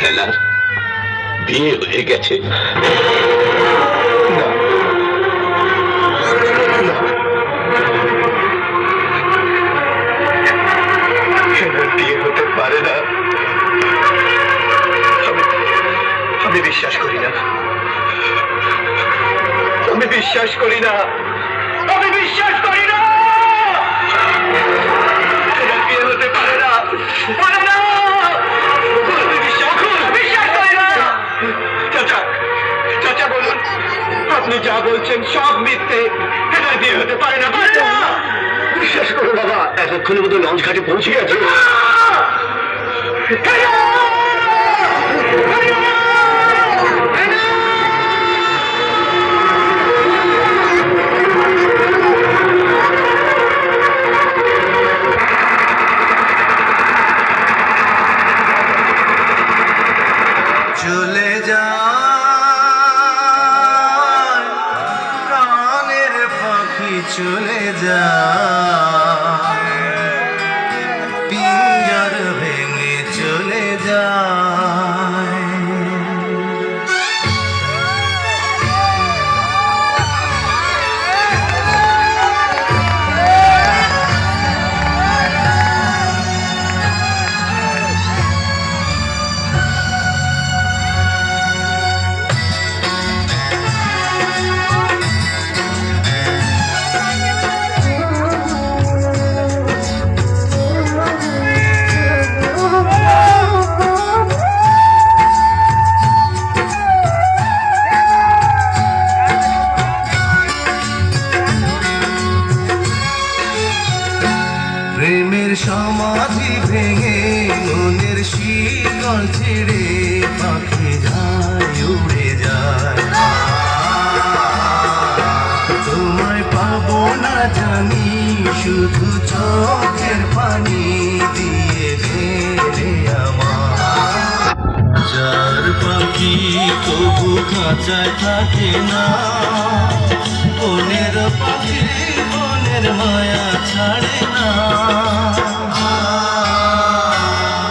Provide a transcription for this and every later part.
হেলার বিয়ে হয়ে গেছে। না, না, হেলার বিয়ে হতে পারে না। আমি বিশ্বাস করি না, আমি বিশ্বাস করি না, আমি বিশ্বাস করি না। হেলার বিয়ে হতে পারে না, পারে না। আমি বিশ্বাস করি না। চাচা, চাচা বলুন, আপনি যা বলছেন সব মিথ্যে। হেলার বিয়ে হতে পারে না, পারে না। বিশ্বাস করো বাবা, এতক্ষণের মতো লঞ্চ ঘাটে পৌঁছে গেছে। চলে যায় প্রাণের পাখি, চলে যায় পিঞ্জর ভেঙে চলে যায়। প্রেমের সমাধি ভেঙে মনের শিকল ছেড়ে পাখি যায়, উড়ে যায়। তোমায় পাবো না জানি, শুধু চোখের পানি দিয়ে গেলে আমার। যার পাখি তবু খাঁচায় থাকে না, বনের পাখি বনের মায়া ছাড়ে না।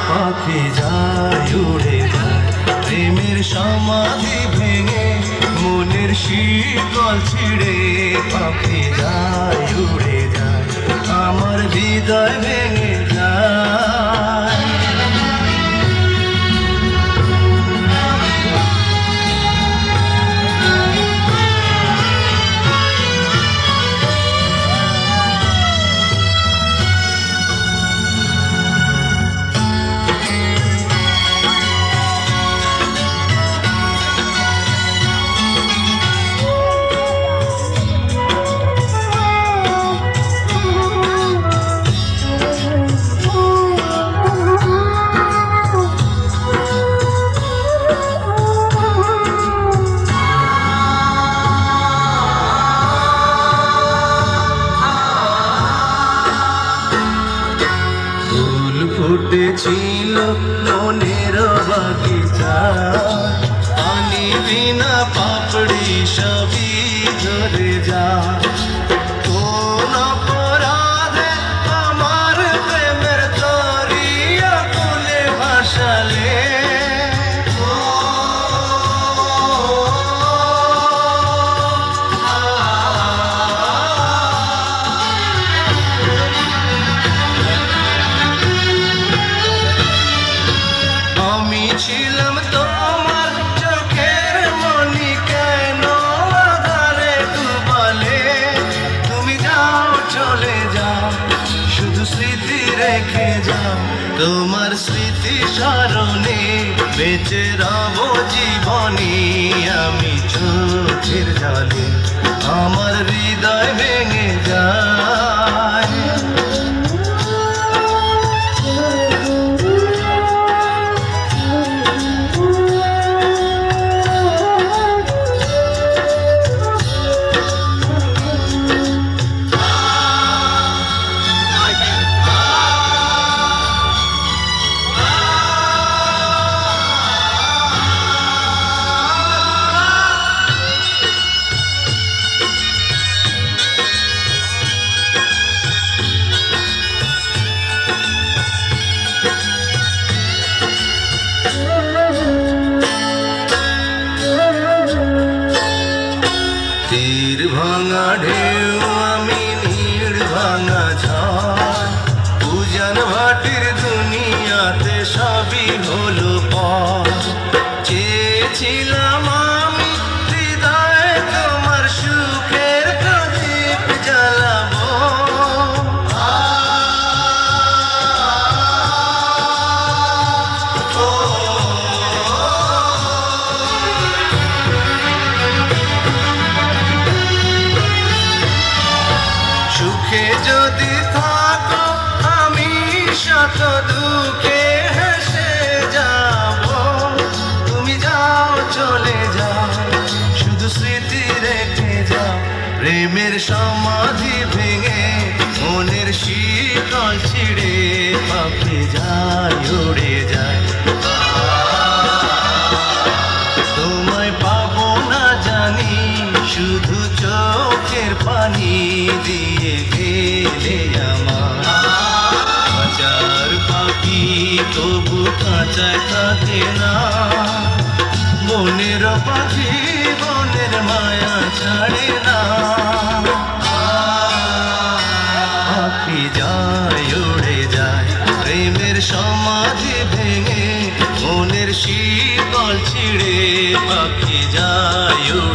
পাখি যায়, উড়ে যায়, প্রেমের সমাধি ভেঙে মনের শিকল ছিঁড়ে পাখি যায়, উড়ে যায়, আমার হৃদয় ভেঙে যায়। ফুটেছিল মনের বাগিচা, পানি বিনা পাপড়ি সবই ঝরে যা। কোন অপরাধে আমার প্রেমের তরিয়া কুলে ভাসালে, আমি ছিলাম তোমার চোখের মনি, কেন আধারে ডুবালে। তুমি যাও, চলে যাও, শুধু স্মৃতি রেখে যাও, তোমার স্মৃতি স্মরণে বেঁচে রব জীবনী। আমি চোখের জলে আমার হৃদয় ভেঙে যায়। দুনিয়াতে সবই হলো পর। চেয়েছিলাম আমি হৃদয়ে তোমার সুখের প্রদীপ জ্বালাবো। সুখে যদি থাকো আমি শত দুঃখে হেসে যাব। তুমি যাও চলে যাও, শুধু স্মৃতি রেখে যাও। প্রেমের সমাধি ভেঙে মনের শীতল ছিঁড়ে পাখি যায় উড়ে যায়। তোমায় পাবো না জানি, শুধু চোখের পানি দিয়ে গেলে আমার। হাজার পাখি তবু খাঁচায় থাকে না, বনের পাখি বনের মায়া ছাড়ে না। পাখি যায় উড়ে যায়, প্রেমের সমাধি ভেঙে মনের শীতল ছিঁড়ে পাখি যায় উড়ে